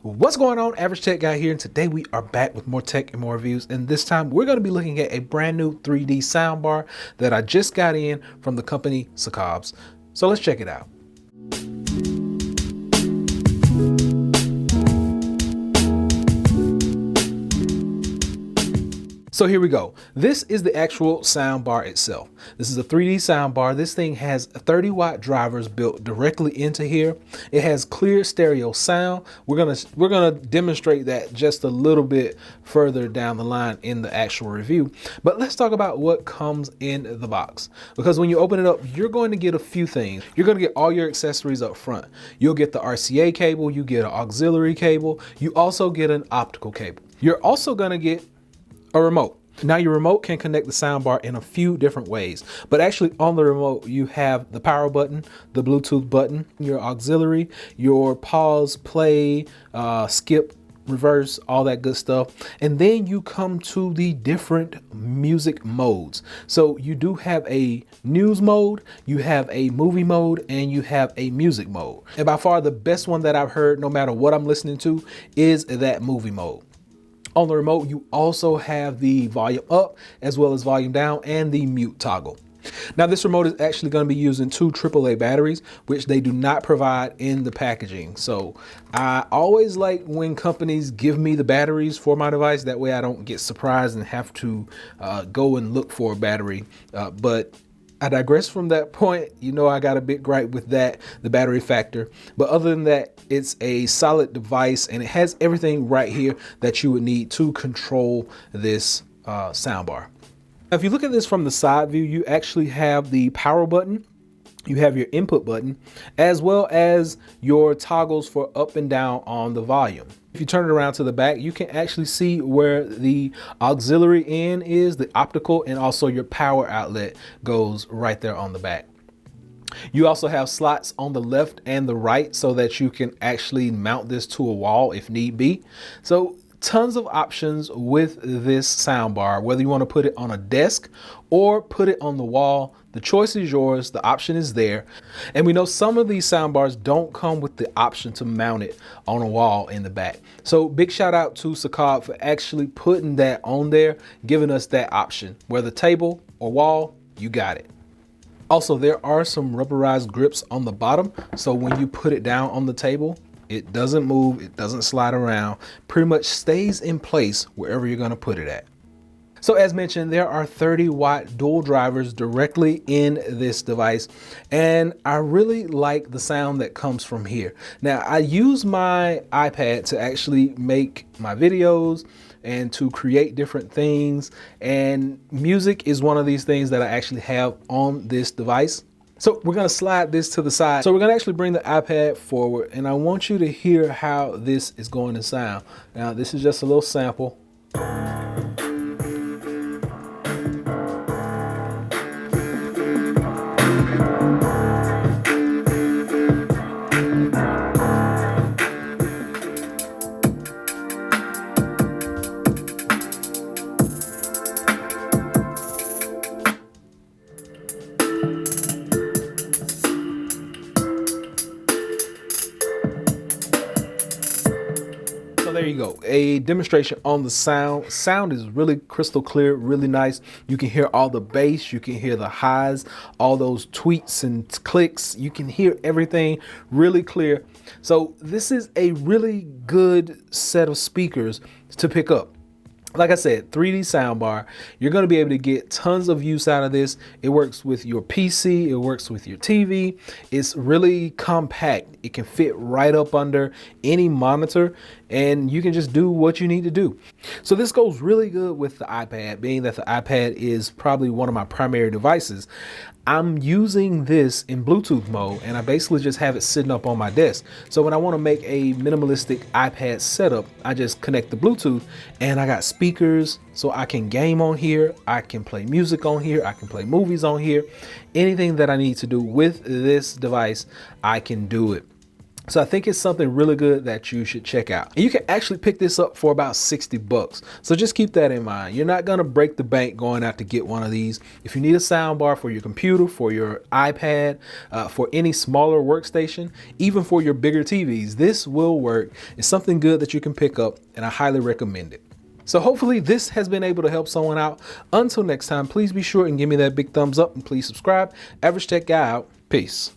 What's going on? Average Tech Guy here, and today we are back with more tech and more reviews, and this time we're going to be looking at a brand new 3D soundbar that I just got in from the company Sakobs. So let's check it out. So here we go. This is the actual soundbar itself. This is a 3D soundbar. This thing has 30-watt drivers built directly into here. It has clear stereo sound. We're gonna demonstrate that just a little bit further down the line in the actual review. But let's talk about what comes in the box. Because when you open it up, you're going to get a few things. You're going to get all your accessories up front. You'll get the RCA cable. You get an auxiliary cable. You also get an optical cable. You're also going to get a remote. Now your remote can connect the soundbar in a few different ways, but actually on the remote you have the power button, the Bluetooth button, your auxiliary, your pause, play, skip, reverse, all that good stuff. And then you come to the different music modes. So you do have a news mode, you have a movie mode, and you have a music mode. And by far the best one that I've heard, no matter what I'm listening to, is that movie mode. On the remote, you also have the volume up as well as volume down and the mute toggle. Now this remote is actually going to be using two AAA batteries, which they do not provide in the packaging. So I always like when companies give me the batteries for my device. That way I don't get surprised and have to go and look for a battery. But I digress from that point. You know, I got a big gripe with that, the battery factor. But other than that, it's a solid device and it has everything right here that you would need to control this soundbar. Now, if you look at this from the side view, you actually have the power button. You have your input button, as well as your toggles for up and down on the volume. If you turn it around to the back, you can actually see where the auxiliary in is, the optical, and also your power outlet goes right there on the back. You also have slots on the left and the right so that you can actually mount this to a wall if need be. So tons of options with this soundbar, whether you want to put it on a desk or put it on the wall. The choice is yours. The option is there. And we know some of these soundbars don't come with the option to mount it on a wall in the back. So big shout out to Sakobs for actually putting that on there, giving us that option. Whether table or wall, you got it. Also, there are some rubberized grips on the bottom. So when you put it down on the table, it doesn't move, it doesn't slide around, pretty much stays in place wherever you're going to put it at. So as mentioned, there are 30-watt dual drivers directly in this device, and I really like the sound that comes from here. Now, I use my iPad to actually make my videos and to create different things, and music is one of these things that I actually have on this device. So we're going to slide this to the side. So we're going to actually bring the iPad forward, and I want you to hear how this is going to sound. Now, this is just a little sample. There you go, a demonstration on the sound. Sound is really crystal clear, really nice. You can hear all the bass, you can hear the highs, all those tweets and clicks. You can hear everything really clear. So this is a really good set of speakers to pick up. Like I said, 3D soundbar, you're going to be able to get tons of use out of this. It works with your PC, it works with your TV. It's really compact. It can fit right up under any monitor, and you can just do what you need to do. So this goes really good with the iPad, being that the iPad is probably one of my primary devices. I'm using this in Bluetooth mode, and I basically just have it sitting up on my desk. So when I want to make a minimalistic iPad setup, I just connect the Bluetooth, and I got speakers, so I can game on here, I can play music on here, I can play movies on here. Anything that I need to do with this device, I can do it. So I think it's something really good that you should check out. And you can actually pick this up for about 60 bucks. So just keep that in mind. You're not gonna break the bank going out to get one of these. If you need a sound bar for your computer, for your iPad, for any smaller workstation, even for your bigger TVs, this will work. It's something good that you can pick up, and I highly recommend it. So hopefully this has been able to help someone out. Until next time, please be sure and give me that big thumbs up, and please subscribe. Average Tech Guy out. Peace.